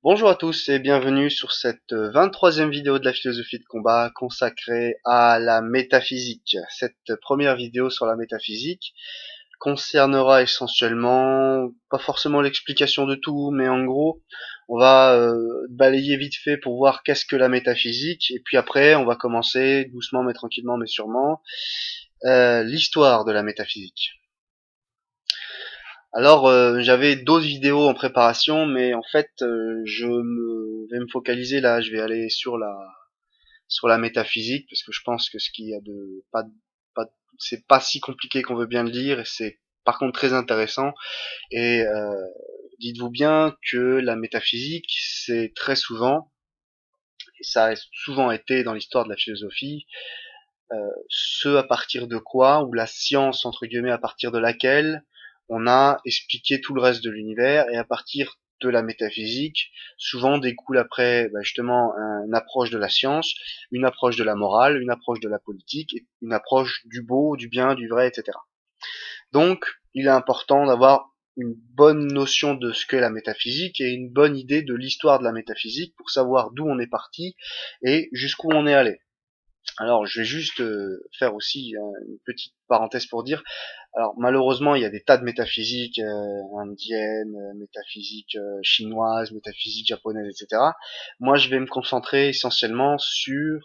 Bonjour à tous et bienvenue sur cette 23e vidéo de la philosophie de combat consacrée à la métaphysique. Cette première vidéo sur la métaphysique concernera essentiellement, pas forcément l'explication de tout, mais en gros, on va balayer vite fait pour voir qu'est-ce que la métaphysique, et puis après, on va commencer doucement mais tranquillement mais sûrement l'histoire de la métaphysique. Alors, j'avais d'autres vidéos en préparation, mais en fait, vais me focaliser là. Je vais aller sur la métaphysique parce que je pense que ce qu'il y a de pas c'est pas si compliqué qu'on veut bien le dire. Et c'est par contre très intéressant. Et dites-vous bien que la métaphysique, c'est très souvent, et ça a souvent été dans l'histoire de la philosophie, ce à partir de quoi, ou la science entre guillemets à partir de laquelle on a expliqué tout le reste de l'univers, et à partir de la métaphysique, souvent découle après justement une approche de la science, une approche de la morale, une approche de la politique, et une approche du beau, du bien, du vrai, etc. Donc, il est important d'avoir une bonne notion de ce qu'est la métaphysique et une bonne idée de l'histoire de la métaphysique pour savoir d'où on est parti et jusqu'où on est allé. Alors, je vais juste faire aussi une petite parenthèse pour dire, alors malheureusement, il y a des tas de métaphysiques indiennes, métaphysiques chinoises, métaphysiques japonaises, etc. Moi, je vais me concentrer essentiellement sur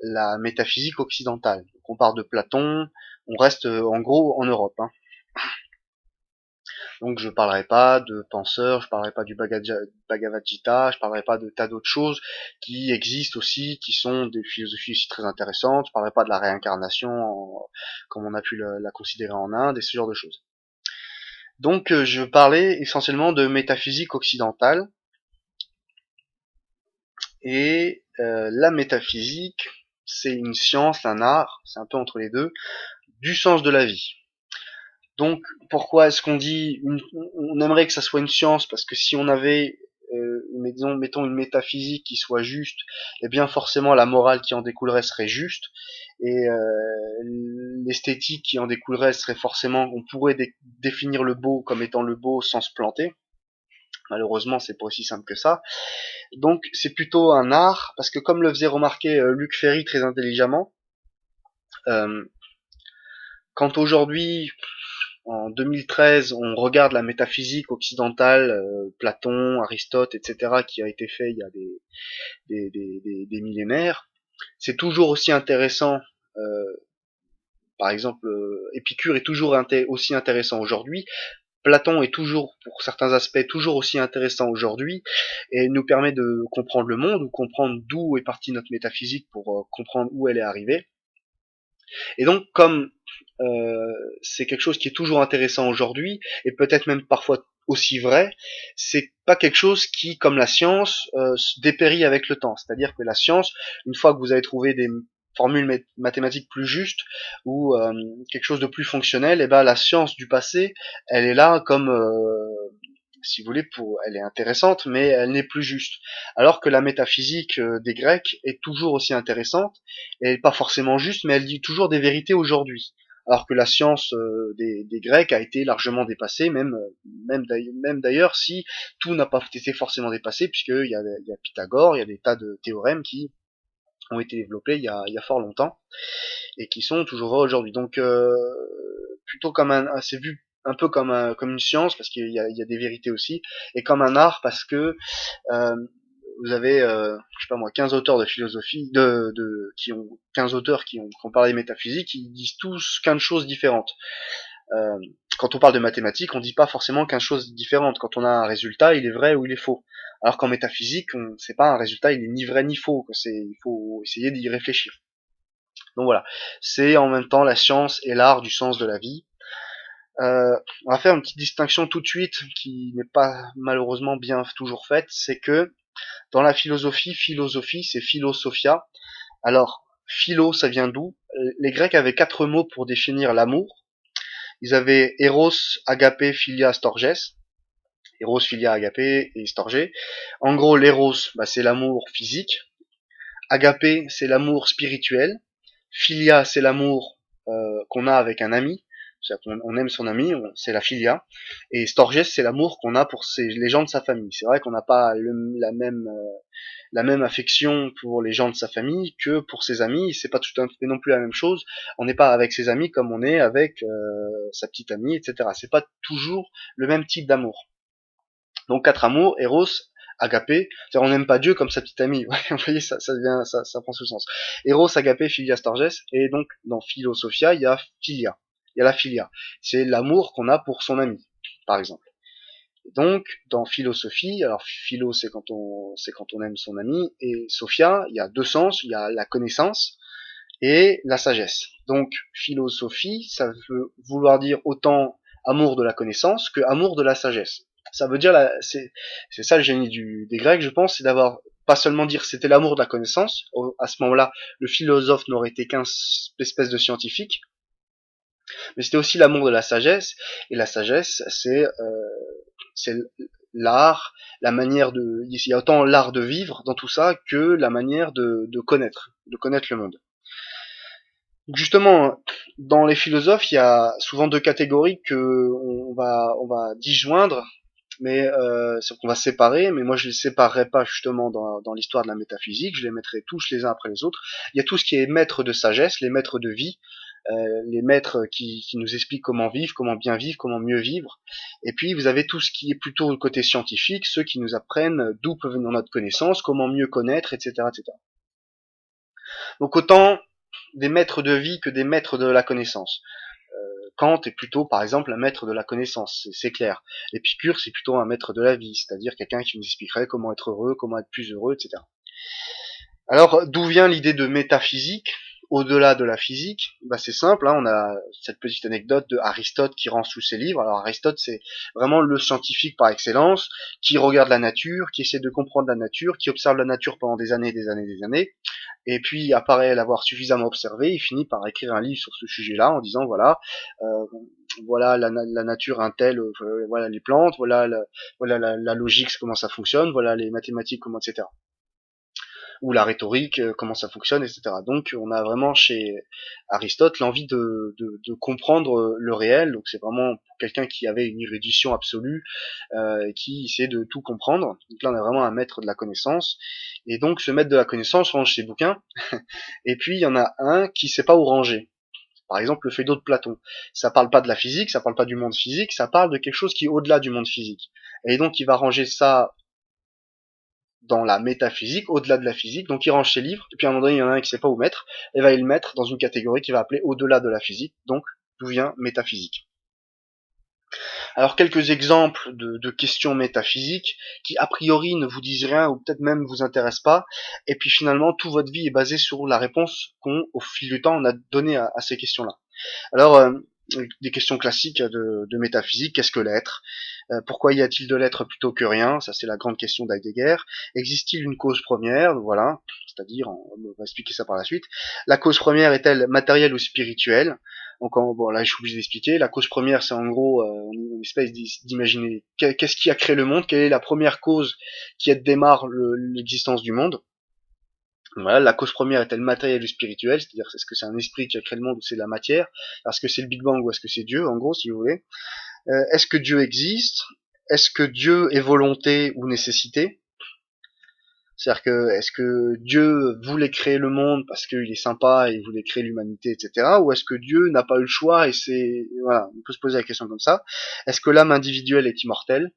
la métaphysique occidentale. Donc, on part de Platon, on reste en gros en Europe, hein. Donc je parlerai pas de penseurs, je parlerai pas du Bhagavad Gita, je parlerai pas de tas d'autres choses qui existent aussi, qui sont des philosophies aussi très intéressantes. Je parlerai pas de la réincarnation comme on a pu la considérer en Inde et ce genre de choses. Donc je parlais essentiellement de métaphysique occidentale et la métaphysique, c'est une science, un art, c'est un peu entre les deux, du sens de la vie. Donc, pourquoi est-ce qu'on dit, on aimerait que ça soit une science, parce que si on avait, mettons une métaphysique qui soit juste, eh bien forcément la morale qui en découlerait serait juste, et l'esthétique qui en découlerait serait forcément, on pourrait définir le beau comme étant le beau sans se planter. Malheureusement, c'est pas aussi simple que ça. Donc, c'est plutôt un art, parce que comme le faisait remarquer Luc Ferry très intelligemment, euh, quand aujourd'hui en 2013, on regarde la métaphysique occidentale, Platon, Aristote, etc., qui a été fait il y a des millénaires. C'est toujours aussi intéressant. Par exemple, Épicure est toujours aussi intéressant aujourd'hui. Platon est toujours, pour certains aspects, toujours aussi intéressant aujourd'hui et nous permet de comprendre le monde ou comprendre d'où est partie notre métaphysique pour comprendre où elle est arrivée. Et donc, comme c'est quelque chose qui est toujours intéressant aujourd'hui, et peut-être même parfois aussi vrai, c'est pas quelque chose qui, comme la science, dépérit avec le temps. C'est-à-dire que la science, une fois que vous avez trouvé des formules mathématiques plus justes ou quelque chose de plus fonctionnel, et ben la science du passé, elle est là comme si vous voulez, elle est intéressante, mais elle n'est plus juste. Alors que la métaphysique des Grecs est toujours aussi intéressante, et pas forcément juste, mais elle dit toujours des vérités aujourd'hui. Alors que la science des Grecs a été largement dépassée, même d'ailleurs si tout n'a pas été forcément dépassé, puisqu'il y a Pythagore, il y a des tas de théorèmes qui ont été développés il y a fort longtemps, et qui sont toujours vrais aujourd'hui. Donc plutôt comme c'est vu un peu comme comme une science parce qu'il y a des vérités aussi, et comme un art parce que euh, vous avez je sais pas moi 15 auteurs de philosophie qui ont 15 auteurs qui ont parlé métaphysique, ils disent tous 15 choses différentes. Euh, Quand on parle de mathématiques, on dit pas forcément 15 choses différentes. Quand on a un résultat, il est vrai ou il est faux. Alors qu'en métaphysique, c'est pas un résultat, il est ni vrai ni faux. Il faut essayer d'y réfléchir. Donc voilà, c'est en même temps la science et l'art du sens de la vie. On va faire une petite distinction tout de suite qui n'est pas malheureusement bien toujours faite, c'est que dans la philosophie c'est philosophia. Alors, philo ça vient d'où? Les Grecs avaient 4 mots pour définir l'amour. Ils avaient eros, agapé, philia, storges. Eros, philia, agapé et storgé. En gros, l'eros, c'est l'amour physique. Agapé, c'est l'amour spirituel. Philia, c'est l'amour qu'on a avec un ami. c'est-à-dire qu'on aime son ami, c'est la philia, et storges, c'est l'amour qu'on a pour les gens de sa famille. C'est vrai qu'on n'a pas la même affection pour les gens de sa famille que pour ses amis, c'est pas tout à fait non plus la même chose. On n'est pas avec ses amis comme on est avec sa petite amie, etc. C'est pas toujours le même type d'amour. Donc quatre amours, Eros, Agapé, c'est-à-dire on n'aime pas Dieu comme sa petite amie. Ouais, vous voyez, ça prend ce sens. Eros, Agapé, Philia, Storges, et donc dans Philosophia, il y a Philia, il y a la Philia. C'est l'amour qu'on a pour son ami, par exemple. Donc, dans philosophie, alors philo c'est quand on aime son ami, et sophia, il y a deux sens, il y a la connaissance et la sagesse. Donc, philosophie, ça veut vouloir dire autant amour de la connaissance que amour de la sagesse. Ça veut dire, c'est ça le génie des Grecs, je pense, c'est d'avoir pas seulement dire c'était l'amour de la connaissance, à ce moment-là, le philosophe n'aurait été qu'un espèce de scientifique, mais c'était aussi l'amour de la sagesse, et la sagesse, c'est l'art, la manière de, il y a autant l'art de vivre dans tout ça que la manière de connaître le monde. Donc justement, dans les philosophes, il y a souvent deux catégories que on va disjoindre, mais c'est qu'on va séparer, mais moi je les séparerai pas justement dans l'histoire de la métaphysique, je les mettrai tous les uns après les autres. Il y a tout ce qui est maître de sagesse, les maîtres de vie, les maîtres qui nous expliquent comment vivre, comment bien vivre, comment mieux vivre. Et puis vous avez tout ce qui est plutôt le côté scientifique, ceux qui nous apprennent d'où peut venir notre connaissance, comment mieux connaître, etc., etc. Donc autant des maîtres de vie que des maîtres de la connaissance. Kant est plutôt, par exemple, un maître de la connaissance, c'est clair. Épicure, c'est plutôt un maître de la vie, c'est-à-dire quelqu'un qui nous expliquerait comment être heureux, comment être plus heureux, etc. Alors, d'où vient l'idée de métaphysique au-delà de la physique? Bah, c'est simple, hein, on a cette petite anecdote de Aristote qui rend sous ses livres. Alors Aristote, c'est vraiment le scientifique par excellence, qui regarde la nature, qui essaie de comprendre la nature, qui observe la nature pendant des années, des années, des années, et puis après l'avoir suffisamment observé, il finit par écrire un livre sur ce sujet-là en disant euh, voilà la nature un tel, voilà les plantes, voilà la logique comment ça fonctionne, voilà les mathématiques comment, etc. Ou la rhétorique, comment ça fonctionne, etc. Donc on a vraiment chez Aristote l'envie de comprendre le réel, donc c'est vraiment quelqu'un qui avait une érudition absolue, qui essayait de tout comprendre. Donc là on a vraiment un maître de la connaissance, et donc ce maître de la connaissance range ses bouquins, et puis il y en a un qui sait pas où ranger. Par exemple, le Phédo de Platon. Ça parle pas de la physique, ça parle pas du monde physique, ça parle de quelque chose qui est au-delà du monde physique. Et donc il va ranger ça dans la métaphysique, au-delà de la physique, donc il range ses livres, et puis à un moment donné, il y en a un qui sait pas où mettre, et va le mettre dans une catégorie qu'il va appeler au-delà de la physique, donc d'où vient métaphysique. Alors quelques exemples de questions métaphysiques qui a priori ne vous disent rien ou peut-être même vous intéressent pas, et puis finalement toute votre vie est basée sur la réponse qu'on, au fil du temps, on a donné à ces questions-là. Alors, des questions classiques de métaphysique, qu'est-ce que l'être? Pourquoi y a-t-il de l'être plutôt que rien? Ça, c'est la grande question d'Heidegger. Existe-t-il une cause première? Voilà, c'est-à-dire, on va expliquer ça par la suite. La cause première est-elle matérielle ou spirituelle? Donc, bon, là, je suis obligé d'expliquer. La cause première, c'est en gros une espèce d'imaginer qu'est-ce qui a créé le monde, quelle est la première cause qui démarre l'existence du monde. Voilà, la cause première est-elle matérielle ou spirituelle, c'est-à-dire est-ce que c'est un esprit qui a créé le monde ou c'est la matière, est-ce que c'est le Big Bang ou est-ce que c'est Dieu, en gros, si vous voulez. Est-ce que Dieu existe? Est-ce que Dieu est volonté ou nécessité? C'est-à-dire que est-ce que Dieu voulait créer le monde parce qu'il est sympa et il voulait créer l'humanité, etc. Ou est-ce que Dieu n'a pas eu le choix et c'est voilà, on peut se poser la question comme ça. Est-ce que l'âme individuelle est immortelle?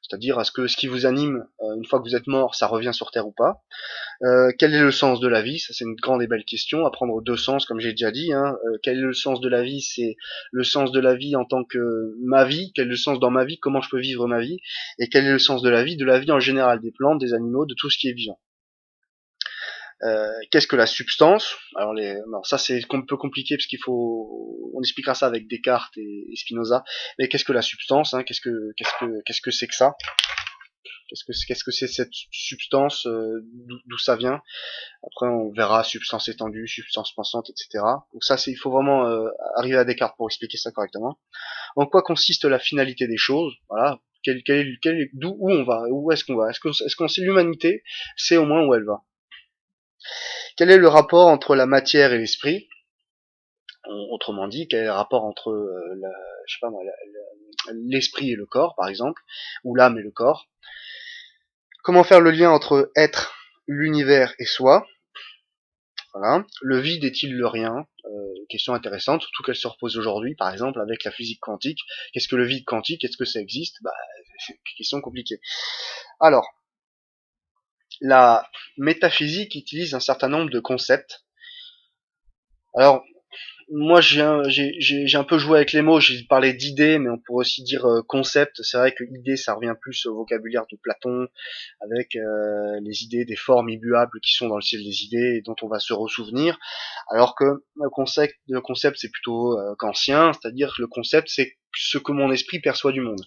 C'est-à-dire est-ce que ce qui vous anime une fois que vous êtes mort, ça revient sur Terre ou pas? Quel est le sens de la vie? Ça, c'est une grande et belle question, à prendre deux sens, comme j'ai déjà dit. Hein. Quel est le sens de la vie? C'est le sens de la vie en tant que ma vie. Quel est le sens dans ma vie? Comment je peux vivre ma vie? Et quel est le sens de la vie? De la vie en général, des plantes, des animaux, de tout ce qui est vivant. Qu'est-ce que la substance? Alors, non, ça c'est un peu compliqué parce qu'il faut, on expliquera ça avec Descartes et Spinoza. Mais qu'est-ce que la substance, hein? Qu'est-ce que c'est que ça? Qu'est-ce que c'est cette substance? D'où ça vient? Après, on verra substance étendue, substance pensante, etc. Donc ça, il faut vraiment arriver à Descartes pour expliquer ça correctement. En quoi consiste la finalité des choses? Voilà. D'où où on va? Où est-ce qu'on va? Est-ce qu'on sait l'humanité? C'est au moins où elle va. Quel est le rapport entre la matière et l'esprit? Autrement dit, quel est le rapport entre je sais pas moi, l'esprit et le corps, par exemple, ou l'âme et le corps. Comment faire le lien entre être, l'univers et soi. Voilà. Le vide est-il le rien? Question intéressante, surtout qu'elle se repose aujourd'hui, par exemple, avec la physique quantique. Qu'est-ce que le vide quantique? Est-ce que ça existe? Bah, c'est une question compliquée. Alors, la métaphysique utilise un certain nombre de concepts. Alors, moi, j'ai un peu joué avec les mots, j'ai parlé d'idées, mais on pourrait aussi dire concept. C'est vrai que idée, ça revient plus au vocabulaire de Platon, avec les idées des formes immuables qui sont dans le ciel des idées et dont on va se ressouvenir. Alors que le concept c'est plutôt kantien, c'est-à-dire que le concept, c'est ce que mon esprit perçoit du monde.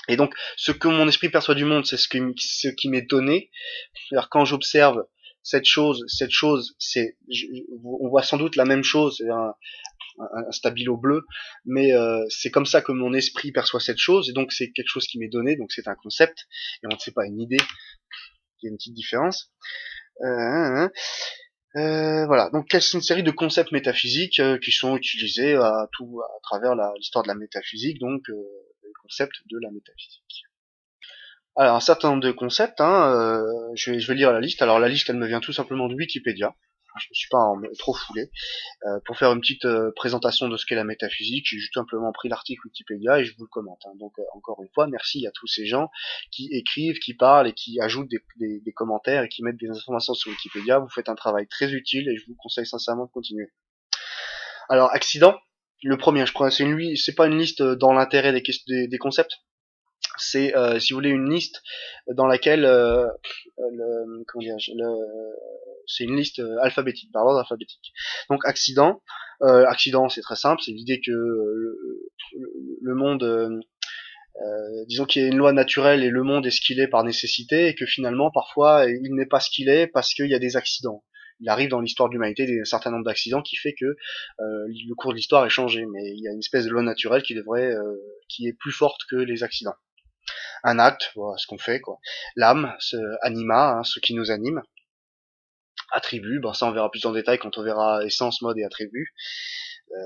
Et donc, ce que mon esprit perçoit du monde, c'est ce qui m'est donné. C'est-à-dire quand j'observe cette chose, on voit sans doute la même chose, c'est un stabilo bleu, mais c'est comme ça que mon esprit perçoit cette chose, et donc c'est quelque chose qui m'est donné, donc c'est un concept, et on ne sait pas une idée, il y a une petite différence. Voilà, donc c'est une série de concepts métaphysiques qui sont utilisés à travers l'histoire de la métaphysique, donc les concepts de la métaphysique. Alors un certain nombre de concepts, je vais lire la liste. Alors la liste, elle me vient tout simplement de Wikipédia. Je me suis pas trop foulé. Pour faire une petite présentation de ce qu'est la métaphysique, j'ai tout simplement pris l'article Wikipédia et je vous le commente. Donc encore une fois, merci à tous ces gens qui écrivent, qui parlent et qui ajoutent des commentaires et qui mettent des informations sur Wikipédia. Vous faites un travail très utile et je vous conseille sincèrement de continuer. Alors accident, le premier, c'est pas une liste dans l'intérêt des concepts. C'est si vous voulez une liste dans laquelle c'est une liste alphabétique, par ordre alphabétique. Donc accident c'est très simple, c'est l'idée que le monde, disons qu'il y a une loi naturelle et le monde est ce qu'il est par nécessité et que finalement parfois il n'est pas ce qu'il est parce qu'il y a des accidents. Il arrive dans l'histoire de l'humanité un certain nombre d'accidents qui fait que le cours de l'histoire est changé, mais il y a une espèce de loi naturelle qui est plus forte que les accidents. Un acte, voilà, ce qu'on fait, quoi. L'âme, anima, ce qui nous anime. Attribut, ça on verra plus en détail quand on verra essence, mode et attribut.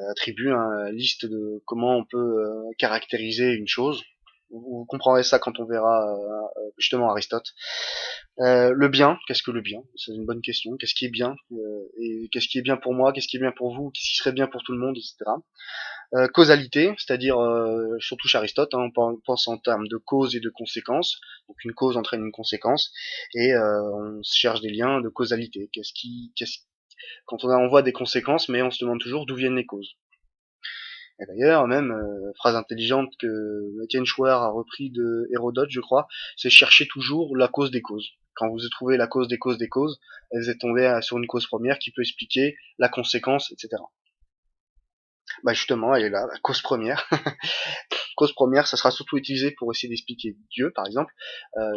Attribut, liste de comment on peut caractériser une chose. Vous comprendrez ça quand on verra justement Aristote. Le bien, qu'est-ce que le bien? C'est une bonne question. Qu'est-ce qui est bien? Et qu'est-ce qui est bien pour moi? Qu'est-ce qui est bien pour vous? Qu'est-ce qui serait bien pour tout le monde, etc. Causalité, c'est-à-dire surtout chez Aristote, on pense en termes de cause et de conséquence. Donc une cause entraîne une conséquence, et on cherche des liens de causalité. Quand on voit des conséquences, mais on se demande toujours d'où viennent les causes. Et d'ailleurs, même phrase intelligente que Étienne Schwer a repris de Hérodote, je crois, c'est chercher toujours la cause des causes. Quand vous trouvez la cause des causes des causes, vous êtes tombé sur une cause première qui peut expliquer la conséquence, etc. Bah justement, elle est là, la cause première. Cause première, ça sera surtout utilisé pour essayer d'expliquer Dieu, par exemple.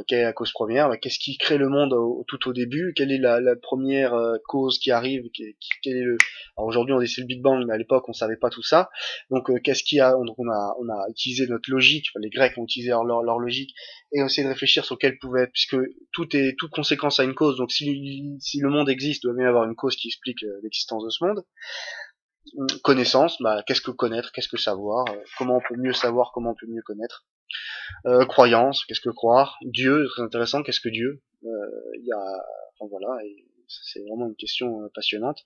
Quelle est la cause première? Qu'est-ce qui crée le monde tout au début? Quelle est la première cause qui arrive? Quel est Alors aujourd'hui, on dit c'est le Big Bang, mais à l'époque, on savait pas tout ça. Donc, qu'est-ce qu'il y a? Donc, on a utilisé notre logique. Enfin, les Grecs ont utilisé leur logique et ont essayé de réfléchir sur quelle pouvait être, puisque toute conséquence a une cause. Donc, si le monde existe, il doit bien y avoir une cause qui explique l'existence de ce monde. Connaissance, qu'est-ce que connaître, qu'est-ce que savoir, comment on peut mieux savoir, comment on peut mieux connaître. Croyance, qu'est-ce que croire. Dieu, très intéressant, qu'est-ce que Dieu. Il y a, enfin voilà, et c'est vraiment une question passionnante.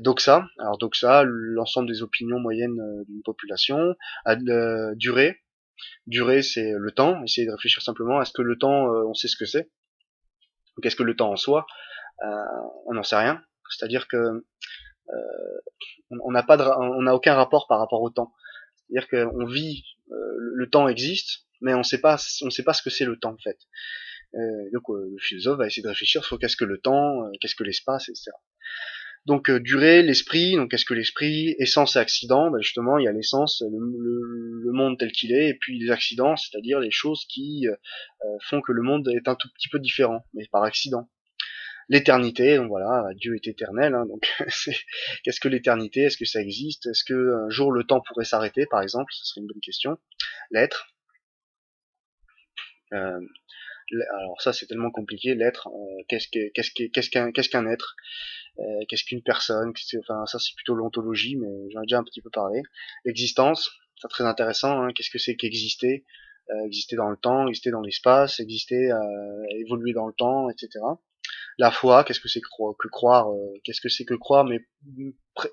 Doxa, alors doxa, l'ensemble des opinions moyennes d'une population. Durée, c'est le temps. Essayer de réfléchir simplement, est-ce que le temps, on sait ce que c'est? Qu'est-ce que le temps en soi? On n'en sait rien. C'est-à-dire que on n'a aucun rapport par rapport au temps. C'est-à-dire qu'on vit, le temps existe, mais on sait pas ce que c'est le temps en fait. Donc le philosophe va essayer de réfléchir sur qu'est-ce que le temps, qu'est-ce que l'espace, etc. Donc durée, l'esprit, donc qu'est-ce que l'esprit, essence et accident, justement il y a l'essence, le monde tel qu'il est, et puis les accidents, c'est-à-dire les choses qui font que le monde est un tout petit peu différent, mais par accident. L'éternité, donc voilà, Dieu est éternel, donc qu'est-ce que l'éternité? Est-ce que ça existe? Est-ce que un jour le temps pourrait s'arrêter, par exemple? Ce serait une bonne question. L'être. Euh, alors ça c'est tellement compliqué. L'être. Qu'est-ce qu'un être? Qu'est-ce qu'une personne, enfin ça c'est plutôt l'ontologie, mais j'en ai déjà un petit peu parlé. L'existence, c'est très intéressant, hein. Qu'est-ce que c'est qu'exister? Exister dans le temps, exister dans l'espace, exister, évoluer dans le temps, etc. La foi, qu'est-ce que c'est que croire, qu'est-ce que c'est que croire, mais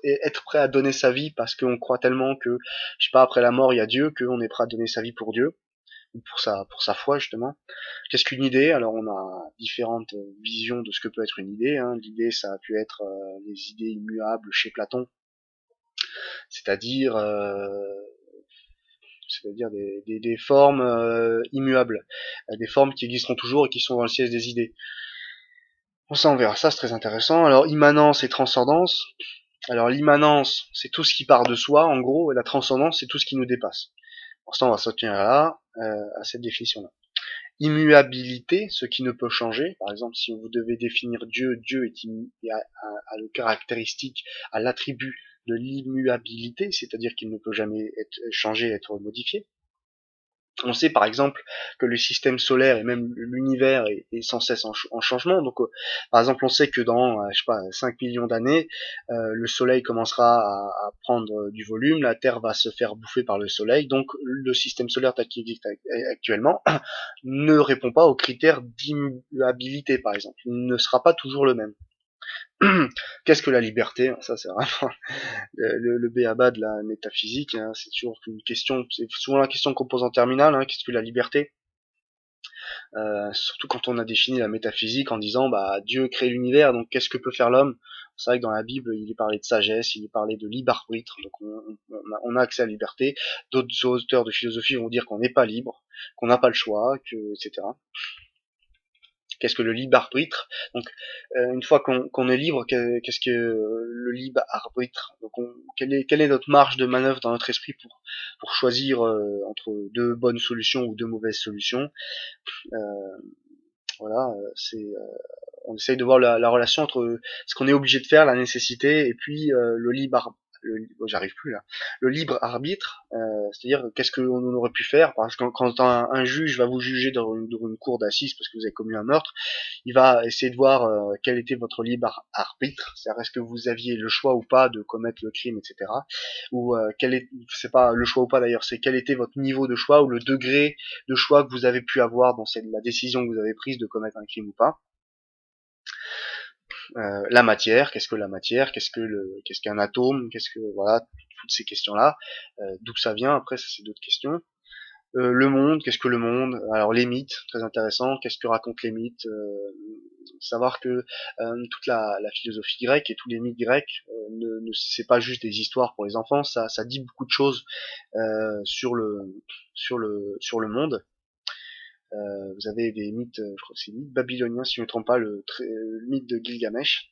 être prêt à donner sa vie parce qu'on croit tellement que, je sais pas, après la mort il y a Dieu, qu'on est prêt à donner sa vie pour Dieu, ou pour sa foi justement. Qu'est-ce qu'une idée? Alors on a différentes visions de ce que peut être une idée, hein. L'idée ça a pu être les idées immuables chez Platon, c'est-à-dire des formes immuables, des formes qui existeront toujours et qui sont dans le siège des idées. Bon, ça on verra, ça c'est très intéressant. Alors immanence et transcendance. Alors l'immanence c'est tout ce qui part de soi en gros, et la transcendance c'est tout ce qui nous dépasse. Pour l'instant on va se tenir là, à cette définition là. Immuabilité, ce qui ne peut changer. Par exemple, si vous devez définir Dieu, Dieu a le caractéristique, a l'attribut de l'immuabilité, c'est-à-dire qu'il ne peut jamais être changé, être modifié. On sait par exemple que le système solaire et même l'univers est sans cesse en changement. Donc, par exemple, on sait que dans, je sais pas, 5 millions d'années, le Soleil commencera à prendre du volume, la Terre va se faire bouffer par le Soleil. Donc, le système solaire tel qu'il existe actuellement ne répond pas aux critères d'immuabilité, par exemple. Il ne sera pas toujours le même. Qu'est-ce que la liberté? Ça, c'est vraiment le b.a.-ba de la métaphysique, hein. C'est toujours une question, c'est souvent la question qu'on pose en terminale, hein. Qu'est-ce que la liberté? Surtout quand on a défini la métaphysique en disant bah Dieu crée l'univers, donc qu'est-ce que peut faire l'homme? C'est vrai que dans la Bible il est parlé de sagesse, il est parlé de libre arbitre, donc on a accès à la liberté. D'autres auteurs de philosophie vont dire qu'on n'est pas libre, qu'on n'a pas le choix, etc. Qu'est-ce que le libre arbitre? Donc, une fois qu'on est libre, qu'est-ce que le libre arbitre? Donc, quelle est notre marge de manœuvre dans notre esprit pour choisir entre deux bonnes solutions ou deux mauvaises solutions? Euh, voilà, on essaye de voir la relation entre ce qu'on est obligé de faire, la nécessité, et puis le libre arbitre. J'arrive plus là. Le libre arbitre, c'est-à-dire qu'est-ce qu'on aurait pu faire, parce que quand un juge va vous juger dans une cour d'assises parce que vous avez commis un meurtre, il va essayer de voir quel était votre libre arbitre, c'est-à-dire est-ce que vous aviez le choix ou pas de commettre le crime, etc. Ou c'est pas le choix ou pas d'ailleurs, c'est quel était votre niveau de choix ou le degré de choix que vous avez pu avoir dans la décision que vous avez prise de commettre un crime ou pas. La matière, qu'est-ce que la matière, qu'est-ce qu'un atome, voilà, toutes ces questions-là, d'où ça vient, après ça c'est d'autres questions. Le monde, qu'est-ce que le monde? Alors les mythes, très intéressant, qu'est-ce que racontent les mythes? Savoir que toute la philosophie grecque et tous les mythes grecs, c'est pas juste des histoires pour les enfants, ça dit beaucoup de choses sur le monde. Vous avez des mythes, je crois que c'est mythes babyloniens si je ne me trompe pas, le mythe de Gilgamesh.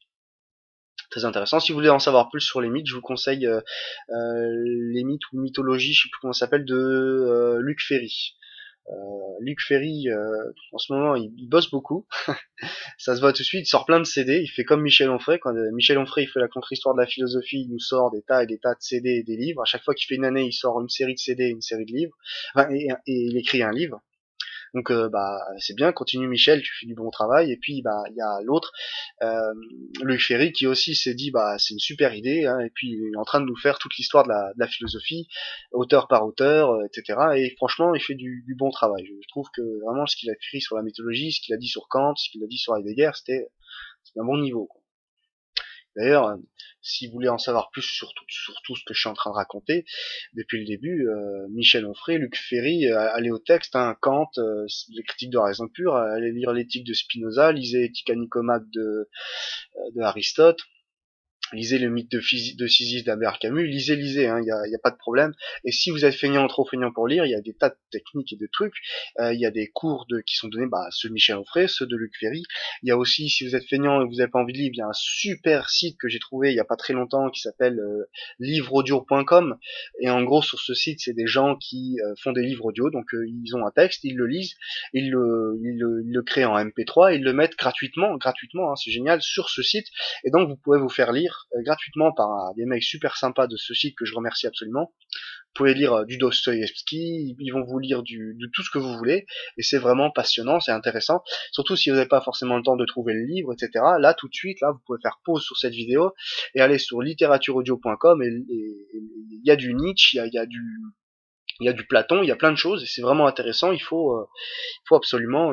Très intéressant. Si vous voulez en savoir plus sur les mythes, je vous conseille les mythes ou mythologie, je sais plus comment ça s'appelle, de Luc Ferry. Luc Ferry, en ce moment, il bosse beaucoup. Ça se voit tout de suite. Il sort plein de CD. Il fait comme Michel Onfray. Quand Michel Onfray il fait la contre-histoire de la philosophie, il nous sort des tas et des tas de CD et des livres. À chaque fois qu'il fait une année, il sort une série de CD et une série de livres. Enfin, et il écrit un livre. Donc bah c'est bien, continue Michel, tu fais du bon travail. Et puis bah il y a l'autre, Luc Ferry, qui aussi s'est dit bah c'est une super idée, hein, et puis il est en train de nous faire toute l'histoire de la philosophie, auteur par auteur, etc. Et franchement il fait du bon travail. Je trouve que vraiment ce qu'il a écrit sur la mythologie, ce qu'il a dit sur Kant, ce qu'il a dit sur Heidegger, c'était un bon niveau, quoi. D'ailleurs, si vous voulez en savoir plus sur tout ce que je suis en train de raconter depuis le début, Michel Onfray, Luc Ferry, allez au texte, hein, Kant, les critiques de la raison pure, allez lire l'éthique de Spinoza, lisez l'éthique à Nicomède de Aristote, lisez le mythe de Sisyphe d'Albert Camus, lisez, hein, y a pas de problème. Et si vous êtes feignant, trop feignant pour lire, il y a des tas de techniques et de trucs. Il y a des cours qui sont donnés, bah, ceux de Michel Onfray, ceux de Luc Ferry. Il y a aussi, si vous êtes feignant et que vous n'avez pas envie de lire, il y a un super site que j'ai trouvé il y a pas très longtemps qui s'appelle livreaudio.com. Et en gros, sur ce site, c'est des gens qui font des livres audio. Donc, ils ont un texte, ils le lisent, ils le créent en MP3, ils le mettent gratuitement, hein, c'est génial, sur ce site. Et donc, vous pouvez vous faire lire gratuitement par des mecs super sympas de ce site que je remercie absolument, pouvez lire du Dostoïevski, ils vont vous lire de tout ce que vous voulez, et c'est vraiment passionnant, c'est intéressant, surtout si vous n'avez pas forcément le temps de trouver le livre, etc. Là, tout de suite, là, vous pouvez faire pause sur cette vidéo et aller sur littératureaudio.com, et il y a du Nietzsche, il y a du Platon, il y a plein de choses, et c'est vraiment intéressant, il faut absolument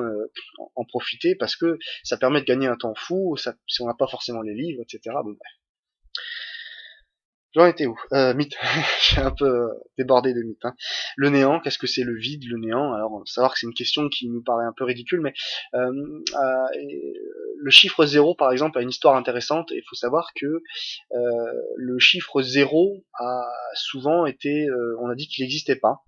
en profiter, parce que ça permet de gagner un temps fou, si on n'a pas forcément les livres, etc. Bon, bref. J'en étais où Mythe. J'ai un peu débordé de mythe. Hein. Le néant, qu'est-ce que c'est le vide, le néant? Alors, savoir que c'est une question qui nous paraît un peu ridicule, mais le chiffre zéro, par exemple, a une histoire intéressante, et il faut savoir que le chiffre zéro a souvent été, on a dit qu'il n'existait pas.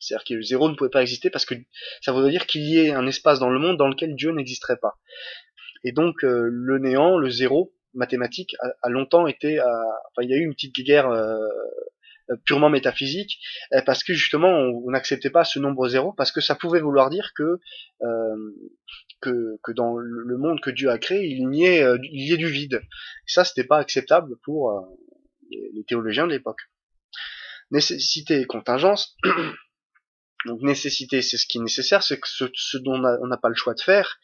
C'est-à-dire que le zéro ne pouvait pas exister parce que ça voudrait dire qu'il y ait un espace dans le monde dans lequel Dieu n'existerait pas. Et donc le néant, le zéro mathématique, a longtemps été, enfin il y a eu une petite guerre purement métaphysique, parce que justement on n'acceptait pas ce nombre zéro, parce que ça pouvait vouloir dire que dans le monde que Dieu a créé, il y ait du vide. Et ça, c'était pas acceptable pour les théologiens de l'époque. Nécessité et contingence. Donc nécessité, c'est ce qui est nécessaire, c'est que ce dont on n'a pas le choix de faire.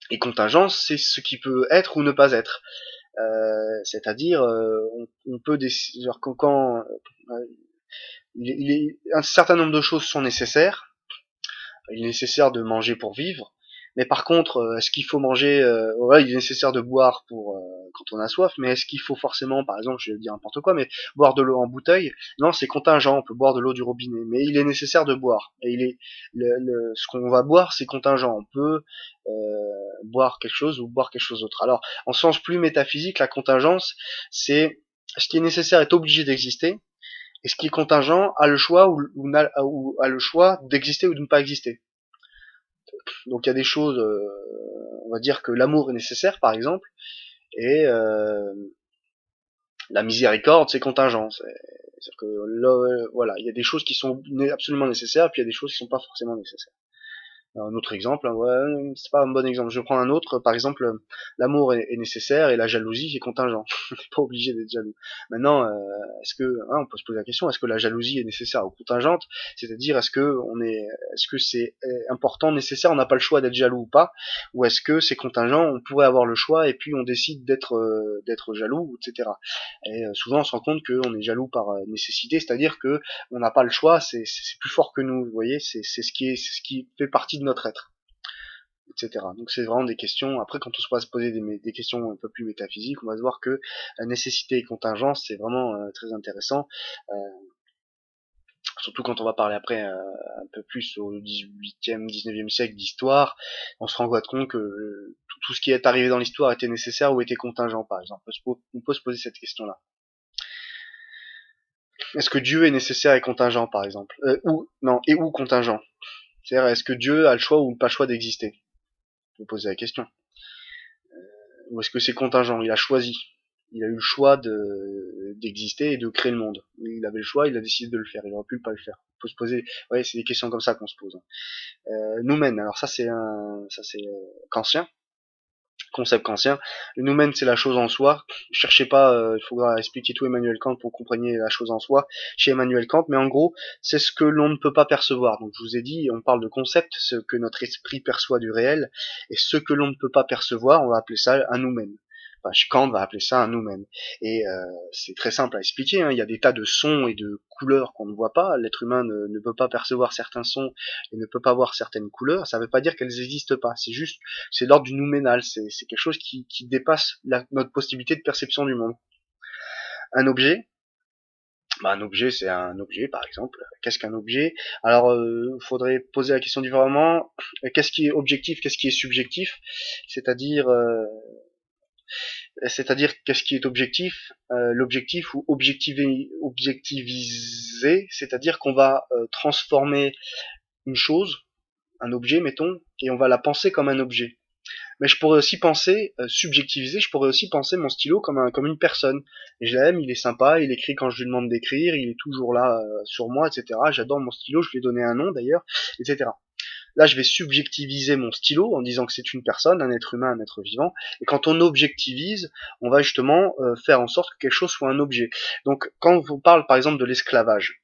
Et contingence, c'est ce qui peut être ou ne pas être. C'est-à-dire, on peut décider, quand un certain nombre de choses sont nécessaires. Il est nécessaire de manger pour vivre. Mais par contre, est-ce qu'il faut manger ouais, il est nécessaire de boire pour quand on a soif, mais est-ce qu'il faut forcément, par exemple, je vais dire n'importe quoi, mais boire de l'eau en bouteille? Non, c'est contingent. On peut boire de l'eau du robinet, mais il est nécessaire de boire. Et ce qu'on va boire, c'est contingent. On peut boire quelque chose ou boire quelque chose d'autre. Alors, en sens plus métaphysique, la contingence, c'est ce qui est nécessaire est obligé d'exister, et ce qui est contingent a le choix ou a le choix d'exister ou de ne pas exister. Donc il y a des choses, on va dire que l'amour est nécessaire, par exemple, et la miséricorde, c'est contingent. C'est-à-dire que voilà, il y a des choses qui sont absolument nécessaires, puis il y a des choses qui sont pas forcément nécessaires. Un autre exemple, hein, ouais, c'est pas un bon exemple. Je vais prendre un autre, par exemple, l'amour est nécessaire et la jalousie est contingent. On n'est pas obligé d'être jaloux. Maintenant, on peut se poser la question, est-ce que la jalousie est nécessaire ou contingente? C'est-à-dire, est-ce que c'est important, nécessaire, on n'a pas le choix d'être jaloux ou pas? Ou est-ce que c'est contingent, on pourrait avoir le choix et puis on décide d'être jaloux, etc. Et souvent, on se rend compte qu'on est jaloux par nécessité, c'est-à-dire que on n'a pas le choix, c'est plus fort que nous, vous voyez, c'est ce qui fait partie de notre être, etc. Donc c'est vraiment des questions. Après, quand on va se poser des questions un peu plus métaphysiques, on va se voir que la nécessité et contingence, c'est vraiment très intéressant. Euh, Surtout quand on va parler après un peu plus au 18e, 19e siècle d'histoire, on se rend compte que tout ce qui est arrivé dans l'histoire était nécessaire ou était contingent, par exemple. On peut se poser cette question-là. Est-ce que Dieu est nécessaire et contingent, par exemple, ou contingent? C'est-à-dire, est-ce que Dieu a le choix ou pas le choix d'exister? On peut poser la question. Ou est-ce que c'est contingent? Il a choisi. Il a eu le choix d'exister et de créer le monde. Il avait le choix, il a décidé de le faire. Il aurait pu pas le faire. On peut se poser, ouais, c'est des questions comme ça qu'on se pose. Noumen, alors ça c'est kantien, concept kantien. Le noumen, c'est la chose en soi. Cherchez pas, il faudra expliquer tout Emmanuel Kant pour que vous compreniez la chose en soi chez Emmanuel Kant, mais en gros, c'est ce que l'on ne peut pas percevoir. Donc je vous ai dit, on parle de concept, ce que notre esprit perçoit du réel, et ce que l'on ne peut pas percevoir, on va appeler ça un noumen. Enfin, Kant va appeler ça un noumen. Et c'est très simple à expliquer, hein. Il y a des tas de sons et de couleurs qu'on ne voit pas. L'être humain ne peut pas percevoir certains sons et ne peut pas voir certaines couleurs. Ça ne veut pas dire qu'elles n'existent pas. C'est juste, c'est l'ordre du nouménal. C'est quelque chose qui dépasse notre possibilité de perception du monde. Un objet, un objet, c'est un objet, par exemple. Qu'est-ce qu'un objet? Alors, faudrait poser la question différemment. Qu'est-ce qui est objectif? Qu'est-ce qui est subjectif? C'est-à-dire, qu'est-ce qui est objectif, l'objectif ou objectiviser, c'est-à-dire qu'on va transformer une chose, un objet mettons, et on va la penser comme un objet. Mais je pourrais aussi penser, subjectiviser, je pourrais aussi penser mon stylo comme une personne. Et je l'aime, il est sympa, il écrit quand je lui demande d'écrire, il est toujours là sur moi, etc. J'adore mon stylo, je lui ai donné un nom d'ailleurs, etc. là je vais subjectiviser mon stylo en disant que c'est une personne, un être humain, un être vivant, et quand on objectivise, on va justement faire en sorte que quelque chose soit un objet. Donc quand on vous parle par exemple de l'esclavage,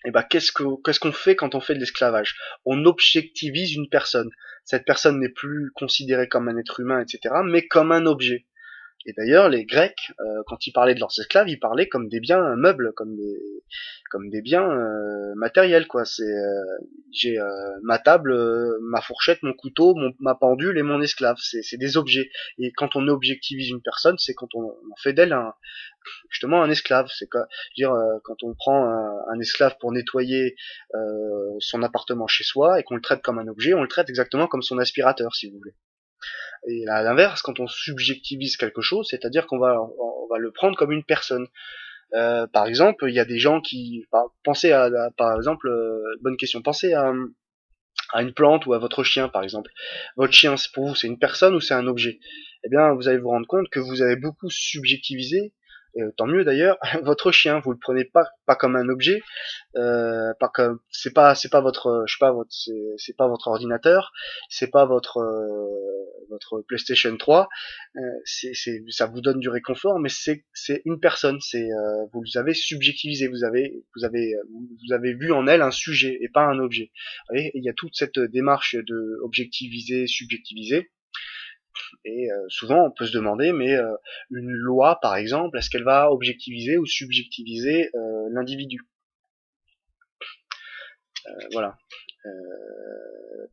et ben qu'est-ce qu'on fait quand on fait de l'esclavage? On objectivise une personne. Cette personne n'est plus considérée comme un être humain, etc., mais comme un objet. Et d'ailleurs, les Grecs, quand ils parlaient de leurs esclaves, ils parlaient comme des biens meubles, comme des biens matériels, quoi. J'ai ma table, ma fourchette, mon couteau, ma pendule et mon esclave. C'est des objets. Et quand on objectivise une personne, c'est quand on fait d'elle justement un esclave. C'est quoi, je veux dire, quand on prend un esclave pour nettoyer son appartement chez soi et qu'on le traite comme un objet, on le traite exactement comme son aspirateur, si vous voulez. Et à l'inverse, quand on subjectivise quelque chose, c'est-à-dire on va le prendre comme une personne. Par exemple, il y a des gens qui pensez par exemple, bonne question, pensez à une plante ou à votre chien par exemple. Votre chien, pour vous, c'est une personne ou c'est un objet? Eh bien, vous allez vous rendre compte que vous avez beaucoup subjectivisé, tant mieux d'ailleurs, votre chien. Vous le prenez pas comme un objet, pas comme c'est pas votre je sais pas votre c'est pas votre ordinateur, c'est pas votre PlayStation 3, c'est ça vous donne du réconfort, mais c'est une personne, vous avez subjectivisé, vous avez vu en elle un sujet et pas un objet. Vous voyez, il y a toute cette démarche de objectiviser, subjectiviser, et souvent on peut se demander, mais une loi par exemple, est-ce qu'elle va objectiviser ou subjectiviser l'individu? Voilà.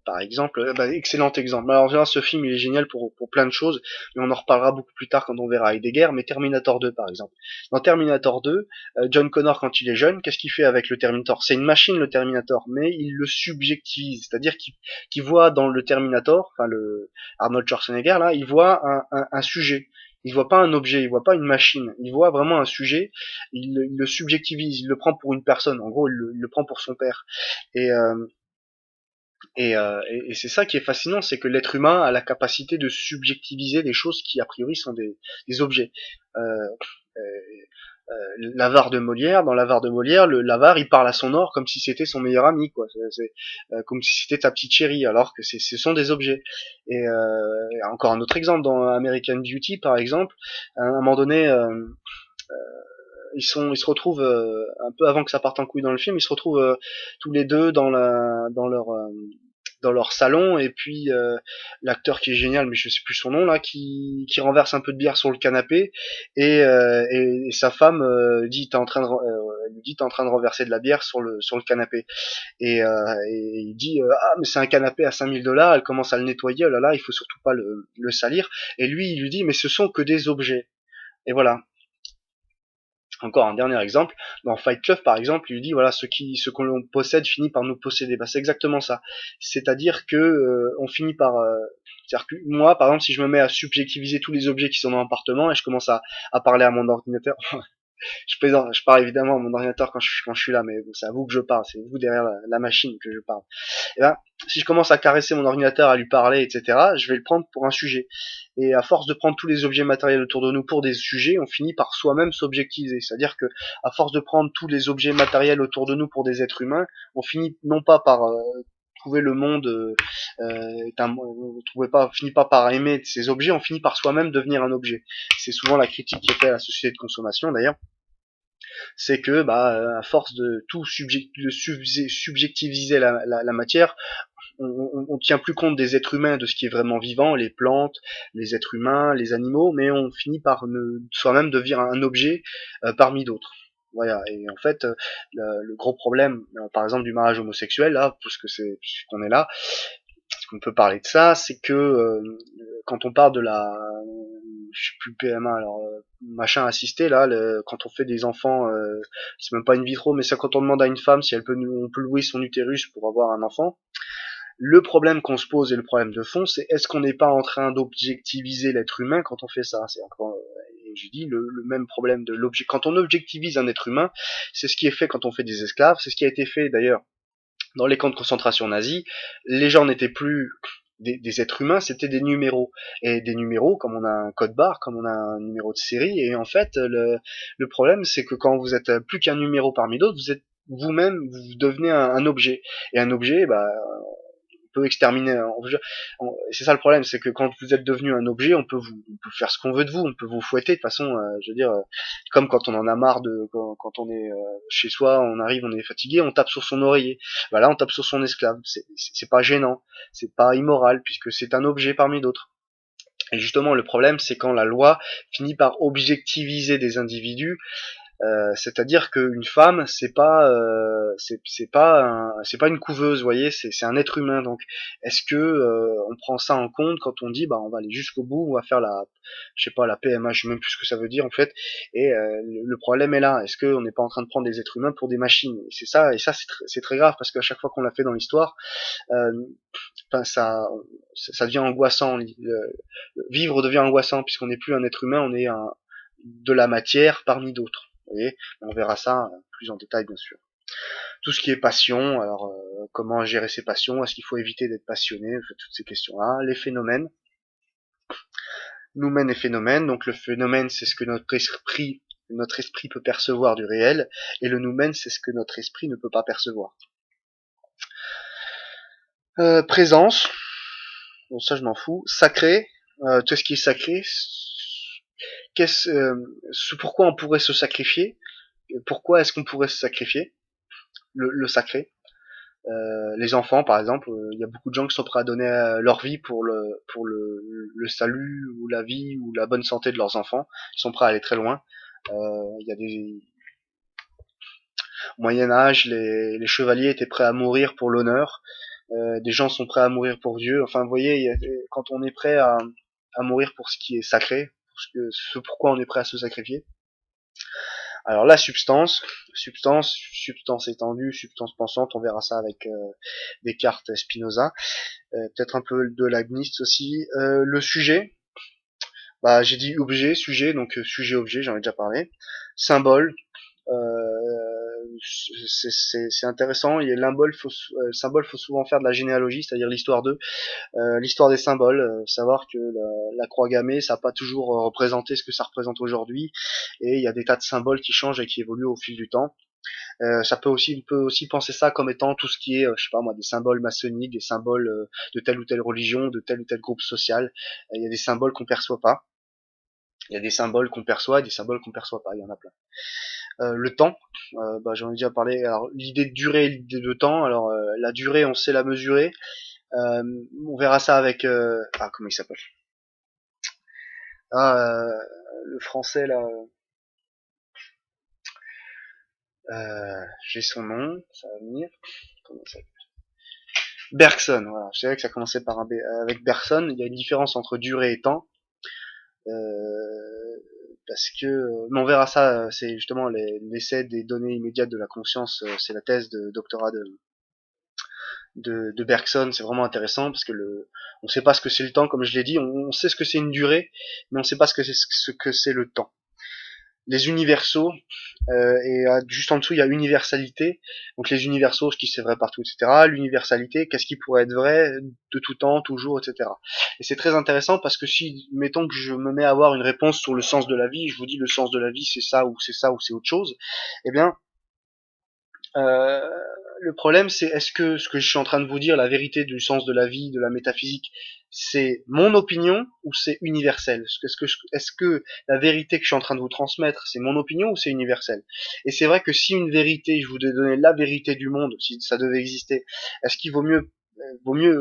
Par exemple, excellent exemple. Alors là, ce film il est génial pour plein de choses, mais on en reparlera beaucoup plus tard quand on verra Heidegger, mais Terminator 2 par exemple. Dans Terminator 2, John Connor quand il est jeune, qu'est-ce qu'il fait avec le Terminator? C'est une machine le Terminator, mais il le subjectivise, c'est-à-dire qu'il voit dans le Terminator, enfin le Arnold Schwarzenegger là, il voit un sujet. Il voit pas un objet, il voit pas une machine, il voit vraiment un sujet, il le subjectivise, il le prend pour une personne, en gros il le prend pour son père. Et et c'est ça qui est fascinant, c'est que l'être humain a la capacité de subjectiviser des choses qui a priori sont des objets. Euh, euh, L'avare de Molière, dans l'avare de Molière, l'avare il parle à son or comme si c'était son meilleur ami, quoi. Comme si c'était ta petite chérie, alors que ce sont des objets. Et encore un autre exemple dans American Beauty, par exemple, à un moment donné, ils se retrouvent un peu avant que ça parte en couille dans le film, ils se retrouvent tous les deux dans leur salon, et puis l'acteur qui est génial, mais je sais plus son nom là, qui renverse un peu de bière sur le canapé, et sa femme dit lui dit t'es en train de renverser de la bière sur le canapé, et il dit ah mais c'est un canapé à 5 000 $, elle commence à le nettoyer, oh là là il faut surtout pas le salir, et lui il lui dit mais ce sont que des objets. Et voilà. Encore un dernier exemple, dans Fight Club par exemple, il lui dit voilà ce que l'on possède finit par nous posséder. Bah, c'est exactement ça. C'est-à-dire que on finit par c'est-à-dire que moi par exemple si je me mets à subjectiviser tous les objets qui sont dans l'appartement et je commence à parler à mon ordinateur, je plaisante, je parle évidemment à mon ordinateur quand je suis là, mais bon, c'est à vous que je parle, c'est vous derrière la machine que je parle. Et ben, si je commence à caresser mon ordinateur, à lui parler, etc., je vais le prendre pour un sujet. Et à force de prendre tous les objets matériels autour de nous pour des sujets, on finit par soi-même s'objectiviser. C'est-à-dire que, à force de prendre tous les objets matériels autour de nous pour des êtres humains, on finit non pas par trouver le monde finit pas par aimer ces objets, on finit par soi-même devenir un objet. C'est souvent la critique qui est faite à la société de consommation d'ailleurs, c'est que à force de tout subjectiviser la matière, on tient plus compte des êtres humains, de ce qui est vraiment vivant, les plantes, les êtres humains, les animaux, mais on finit par soi-même devenir un objet parmi d'autres. Voilà. Et en fait, le gros problème, par exemple, du mariage homosexuel, là, puisqu'on est là, qu'on peut parler de ça, c'est que quand on parle de je sais plus PMA, alors machin assisté là, quand on fait des enfants, c'est même pas in vitro, mais c'est quand on demande à une femme si on peut louer son utérus pour avoir un enfant. Le problème qu'on se pose et le problème de fond, c'est est-ce qu'on n'est pas en train d'objectiviser l'être humain quand on fait ça? C'est encore, et je dis le même problème de l'objet. Quand on objectivise un être humain, c'est ce qui est fait quand on fait des esclaves, c'est ce qui a été fait d'ailleurs dans les camps de concentration nazis. Les gens n'étaient plus des êtres humains, c'était des numéros. Et des numéros, comme on a un code barre, comme on a un numéro de série, et en fait, le problème, c'est que quand vous êtes plus qu'un numéro parmi d'autres, vous êtes vous-même, vous devenez un objet. Et un objet, peut exterminer. C'est ça le problème, c'est que quand vous êtes devenu un objet, on peut faire ce qu'on veut de vous, on peut vous fouetter de toute façon. Je veux dire, comme quand on en a marre quand on est chez soi, on arrive, on est fatigué, on tape sur son oreiller. Voilà, on tape sur son esclave. C'est pas gênant, c'est pas immoral puisque c'est un objet parmi d'autres. Et justement, le problème, c'est quand la loi finit par objectiviser des individus. C'est-à-dire qu'une femme, c'est pas une couveuse, vous voyez, c'est un être humain. Donc, est-ce que on prend ça en compte quand on dit, bah, on va aller jusqu'au bout, on va faire je sais pas, la PMA, je sais même plus ce que ça veut dire en fait. Et le problème est là. Est-ce qu'on n'est pas en train de prendre des êtres humains pour des machines? Et c'est ça, c'est très grave parce qu'à chaque fois qu'on l'a fait dans l'histoire, euh, enfin, ça devient angoissant. Vivre devient angoissant puisqu'on n'est plus un être humain, on est de la matière parmi d'autres. Vous voyez, on verra ça plus en détail bien sûr. Tout ce qui est passion, alors comment gérer ses passions, est-ce qu'il faut éviter d'être passionné, toutes ces questions-là. Les phénomènes, noumènes et phénomènes. Donc le phénomène, c'est ce que notre esprit peut percevoir du réel, et le noumène, c'est ce que notre esprit ne peut pas percevoir. Présence, bon ça je m'en fous. Sacré, tout ce qui est sacré. Pourquoi on pourrait se sacrifier? Pourquoi est-ce qu'on pourrait se sacrifier? Le sacré. Les enfants, par exemple, il y a beaucoup de gens qui sont prêts à donner leur vie pour le salut ou la vie ou la bonne santé de leurs enfants. Ils sont prêts à aller très loin. Il y a au Moyen Âge, les chevaliers étaient prêts à mourir pour l'honneur. Des gens sont prêts à mourir pour Dieu. Enfin, vous voyez, quand on est prêt à mourir pour ce qui est sacré, pour ce pourquoi on est prêt à se sacrifier. Alors la substance étendue, substance pensante, on verra ça avec Descartes, Spinoza, peut-être un peu de Leibniz aussi. Le sujet, bah j'ai dit objet, sujet, donc sujet-objet, j'en ai déjà parlé. Symbole, c'est intéressant. Il y a symbole, faut souvent faire de la généalogie, c'est-à-dire l'histoire des symboles, savoir que la croix gammée, ça n'a pas toujours représenté ce que ça représente aujourd'hui, et il y a des tas de symboles qui changent et qui évoluent au fil du temps. On peut aussi penser ça comme étant tout ce qui est, je sais pas moi, des symboles maçonniques, des symboles de telle ou telle religion, de tel ou tel groupe social. Il y a des symboles qu'on perçoit pas. Il y a des symboles qu'on perçoit et des symboles qu'on perçoit pas. Il y en a plein. Le temps, bah, j'en ai déjà parlé. Alors l'idée de durée et l'idée de temps. Alors la durée, on sait la mesurer. On verra ça avec comment il s'appelle? Le français là. J'ai son nom, ça va venir. Comment ça s'appelle? Bergson, voilà. Je savais que ça commençait par avec Bergson. Il y a une différence entre durée et temps. Parce que, mais on verra ça, c'est justement l'essai des données immédiates de la conscience, c'est la thèse de doctorat de Bergson, c'est vraiment intéressant parce que on sait pas ce que c'est le temps, comme je l'ai dit, on sait ce que c'est une durée, mais on sait pas ce que c'est le temps. Les universaux, et juste en dessous il y a universalité, donc les universaux, ce qui c'est vrai partout, etc. L'universalité, qu'est-ce qui pourrait être vrai de tout temps, toujours, etc. Et c'est très intéressant parce que si, mettons que je me mets à avoir une réponse sur le sens de la vie, je vous dis le sens de la vie c'est ça ou c'est ça ou c'est autre chose, eh bien euh, le problème, c'est est-ce que ce que je suis en train de vous dire, la vérité du sens de la vie, de la métaphysique, c'est mon opinion ou c'est universel? Est-ce que la vérité que je suis en train de vous transmettre, c'est mon opinion ou c'est universel? Et c'est vrai que si une vérité, je vous donnais la vérité du monde, si ça devait exister, est-ce qu'il vaut mieux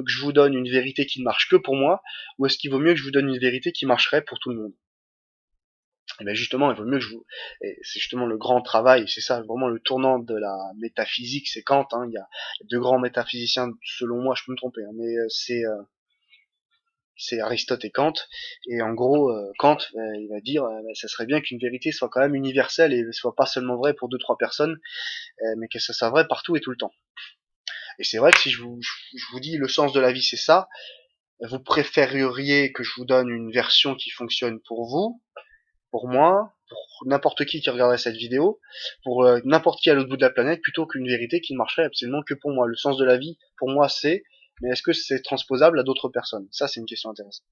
que je vous donne une vérité qui ne marche que pour moi, ou est-ce qu'il vaut mieux que je vous donne une vérité qui marcherait pour tout le monde? Et bien justement, il vaut mieux que et c'est justement le grand travail, c'est ça vraiment le tournant de la métaphysique, c'est Kant, hein, il y a deux grands métaphysiciens, selon moi, je peux me tromper, hein, mais c'est Aristote et Kant, et en gros, Kant, il va dire, ça serait bien qu'une vérité soit quand même universelle et ne soit pas seulement vraie pour deux, trois personnes, mais que ça soit vrai partout et tout le temps. Et c'est vrai que si je vous dis le sens de la vie c'est ça, vous préféreriez que je vous donne une version qui fonctionne pour vous, pour moi, pour n'importe qui regarderait cette vidéo, pour n'importe qui à l'autre bout de la planète, plutôt qu'une vérité qui ne marcherait absolument que pour moi. Le sens de la vie, pour moi, mais est-ce que c'est transposable à d'autres personnes? Ça, c'est une question intéressante.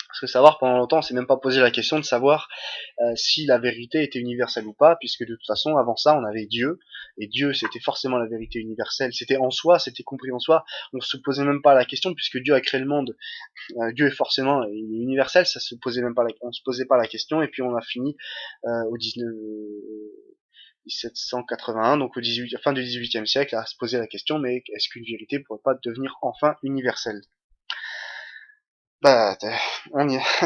Parce que savoir, pendant longtemps, on s'est même pas posé la question de savoir si la vérité était universelle ou pas, puisque de toute façon, avant ça, on avait Dieu, et Dieu, c'était forcément la vérité universelle, c'était en soi, c'était compris en soi, on se posait même pas la question, puisque Dieu a créé le monde, Dieu est forcément universel, ça se posait même pas on se posait pas la question, et puis on a fini au 1781, donc au 18, fin du 18e siècle, à se poser la question, mais est-ce qu'une vérité pourrait pas devenir enfin universelle? Bah,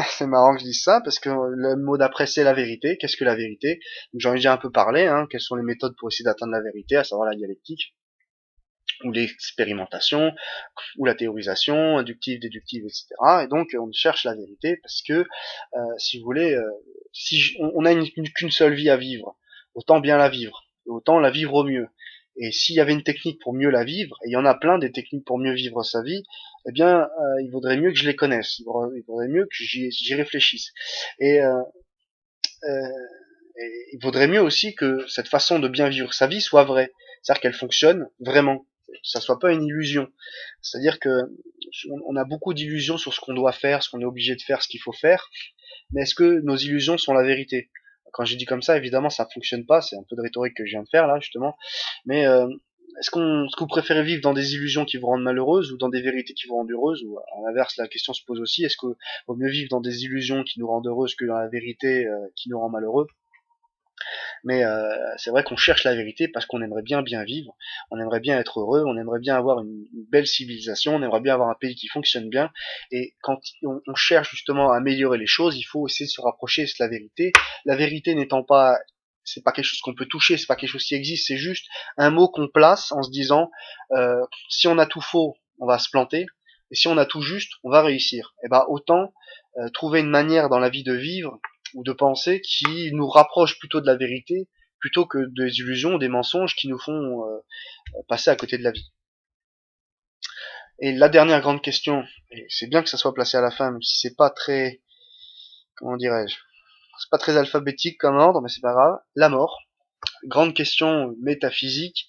c'est marrant que je dise ça, parce que le mot d'après, c'est la vérité. Qu'est-ce que la vérité? Donc, j'en ai déjà un peu parlé, hein. Quelles sont les méthodes pour essayer d'atteindre la vérité, à savoir la dialectique, ou l'expérimentation, ou la théorisation, inductive, déductive, etc. Et donc, on cherche la vérité, parce que, si vous voulez, si on a qu'une seule vie à vivre, autant bien la vivre, et autant la vivre au mieux. Et s'il y avait une technique pour mieux la vivre, et il y en a plein des techniques pour mieux vivre sa vie, eh bien, il vaudrait mieux que je les connaisse, il vaudrait mieux que j'y réfléchisse. Et, euh, et il vaudrait mieux aussi que cette façon de bien vivre sa vie soit vraie, c'est-à-dire qu'elle fonctionne vraiment, que ça soit pas une illusion. C'est-à-dire que on a beaucoup d'illusions sur ce qu'on doit faire, ce qu'on est obligé de faire, ce qu'il faut faire, mais est-ce que nos illusions sont la vérité? Quand j'ai dit comme ça, évidemment, ça fonctionne pas. C'est un peu de rhétorique que je viens de faire là, justement. Mais est-ce que vous préférez vivre dans des illusions qui vous rendent malheureuse ou dans des vérités qui vous rendent heureuse? Ou à l'inverse, la question se pose aussi, est-ce que vaut mieux vivre dans des illusions qui nous rendent heureuses que dans la vérité qui nous rend malheureux? Mais c'est vrai qu'on cherche la vérité parce qu'on aimerait bien vivre, on aimerait bien être heureux, on aimerait bien avoir une belle civilisation, on aimerait bien avoir un pays qui fonctionne bien. Et quand on cherche justement à améliorer les choses, il faut essayer de se rapprocher de la vérité. La vérité n'étant pas, c'est pas quelque chose qu'on peut toucher, c'est pas quelque chose qui existe, c'est juste un mot qu'on place en se disant si on a tout faux, on va se planter, et si on a tout juste, on va réussir. Et ben autant trouver une manière dans la vie de vivre ou de penser qui nous rapproche plutôt de la vérité plutôt que des illusions, des mensonges qui nous font passer à côté de la vie. Et la dernière grande question, et c'est bien que ça soit placé à la fin, même si c'est pas très, comment dirais-je, c'est pas très alphabétique comme ordre, mais c'est pas grave, la mort. Grande question métaphysique.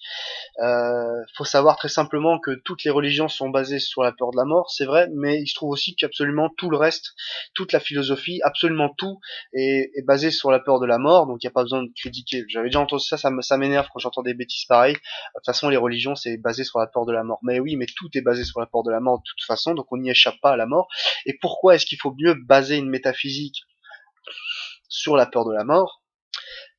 Faut savoir très simplement que toutes les religions sont basées sur la peur de la mort, c'est vrai, mais il se trouve aussi qu'absolument tout le reste, toute la philosophie, absolument tout est basé sur la peur de la mort, donc il n'y a pas besoin de critiquer. J'avais déjà entendu ça, ça m'énerve quand j'entends des bêtises pareilles. De toute façon, les religions, c'est basé sur la peur de la mort. Mais oui, mais tout est basé sur la peur de la mort de toute façon, donc on n'y échappe pas à la mort. Et pourquoi est-ce qu'il faut mieux baser une métaphysique sur la peur de la mort?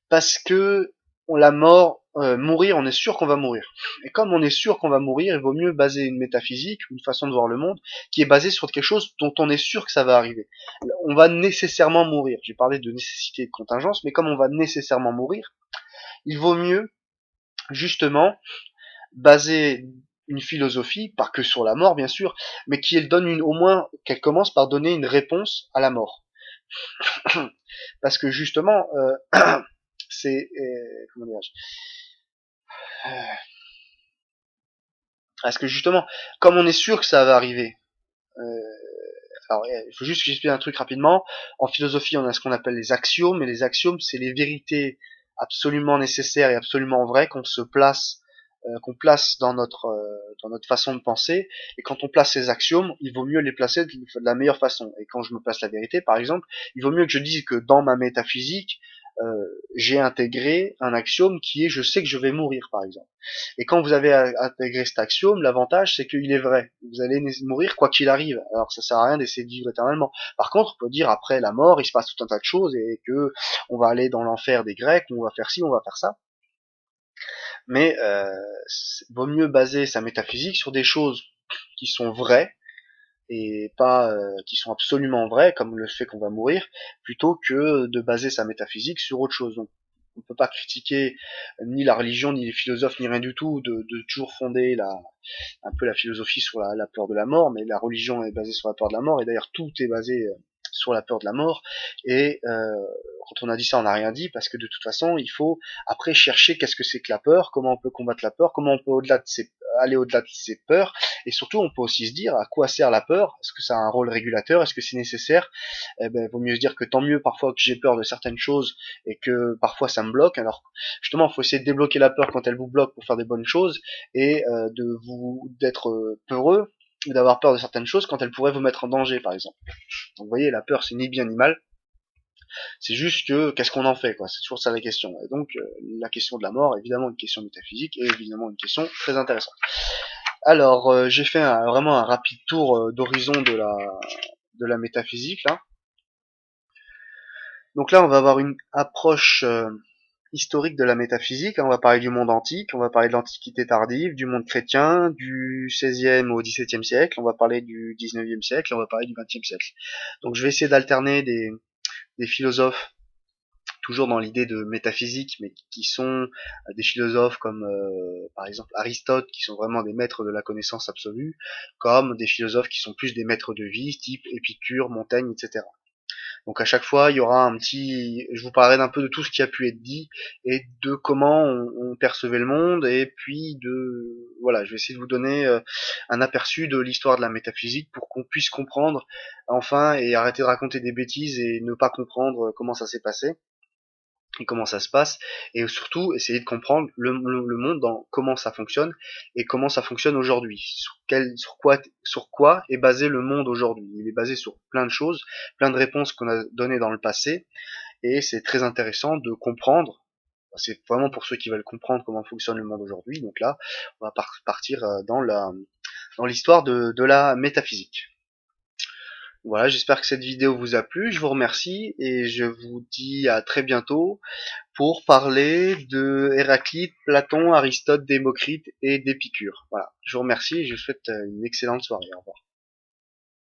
Parce que la mort, mourir, on est sûr qu'on va mourir. Et comme on est sûr qu'on va mourir, il vaut mieux baser une métaphysique, une façon de voir le monde, qui est basée sur quelque chose dont on est sûr que ça va arriver. On va nécessairement mourir. J'ai parlé de nécessité et de contingence, mais comme on va nécessairement mourir, il vaut mieux, justement, baser une philosophie, pas que sur la mort, bien sûr, mais qui elle donne au moins, qu'elle commence par donner une réponse à la mort. Parce que justement, c'est, comment dirais-je, parce que justement, comme on est sûr que ça va arriver, euh, alors il faut juste que j'explique un truc rapidement. En philosophie, on a ce qu'on appelle les axiomes, et les axiomes, c'est les vérités absolument nécessaires et absolument vraies qu'on place dans notre façon de penser. Et quand on place ces axiomes, il vaut mieux les placer de la meilleure façon. Et quand je me place la vérité, par exemple, il vaut mieux que je dise que dans ma métaphysique, j'ai intégré un axiome qui est je sais que je vais mourir, par exemple. Et quand vous avez intégré cet axiome, l'avantage c'est qu'il est vrai. Vous allez mourir quoi qu'il arrive. Alors ça sert à rien d'essayer de vivre éternellement. Par contre, on peut dire après la mort, il se passe tout un tas de choses et que on va aller dans l'enfer des Grecs, on va faire ci, on va faire ça. Mais vaut mieux baser sa métaphysique sur des choses qui sont vraies et pas qui sont absolument vraies, comme le fait qu'on va mourir, plutôt que de baser sa métaphysique sur autre chose. Donc, on ne peut pas critiquer ni la religion, ni les philosophes, ni rien du tout, de toujours fonder un peu la philosophie sur la peur de la mort, mais la religion est basée sur la peur de la mort, et d'ailleurs tout est basé sur la peur de la mort, et quand on a dit ça, on n'a rien dit, parce que de toute façon, il faut après chercher qu'est-ce que c'est que la peur, comment on peut combattre la peur, comment on peut aller au-delà de ses peurs, et surtout on peut aussi se dire à quoi sert la peur, est-ce que ça a un rôle régulateur, est-ce que c'est nécessaire? Eh ben, vaut mieux se dire que tant mieux parfois que j'ai peur de certaines choses et que parfois ça me bloque. Alors justement, il faut essayer de débloquer la peur quand elle vous bloque pour faire des bonnes choses et d'être peureux ou d'avoir peur de certaines choses quand elles pourraient vous mettre en danger, par exemple. Donc vous voyez, la peur, c'est ni bien ni mal, c'est juste que qu'est-ce qu'on en fait, quoi. C'est toujours ça la question. Et donc la question de la mort, évidemment une question métaphysique et évidemment une question très intéressante. Alors j'ai fait vraiment un rapide tour d'horizon de la métaphysique là. Donc là on va avoir une approche historique de la métaphysique. On va parler du monde antique, on va parler de l'Antiquité tardive, du monde chrétien, du XVIe au XVIIe siècle, on va parler du XIXe siècle, on va parler du XXe siècle. Donc je vais essayer d'alterner des philosophes toujours dans l'idée de métaphysique, mais qui sont des philosophes comme par exemple Aristote, qui sont vraiment des maîtres de la connaissance absolue, comme des philosophes qui sont plus des maîtres de vie, type Épicure, Montaigne, etc. Donc à chaque fois, il y aura je vous parlerai d'un peu de tout ce qui a pu être dit et de comment on percevait le monde et puis voilà, je vais essayer de vous donner un aperçu de l'histoire de la métaphysique pour qu'on puisse comprendre enfin et arrêter de raconter des bêtises et ne pas comprendre comment ça s'est passé et comment ça se passe, et surtout essayer de comprendre le monde dans comment ça fonctionne et comment ça fonctionne aujourd'hui. Sur quoi est basé le monde aujourd'hui. Il est basé sur plein de choses, plein de réponses qu'on a données dans le passé, et c'est très intéressant de comprendre. C'est vraiment pour ceux qui veulent comprendre comment fonctionne le monde aujourd'hui. Donc là, on va partir dans l'histoire de la métaphysique. Voilà, j'espère que cette vidéo vous a plu. Je vous remercie et je vous dis à très bientôt pour parler de Héraclite, Platon, Aristote, Démocrite et d'Épicure. Voilà, je vous remercie et je vous souhaite une excellente soirée. Au revoir.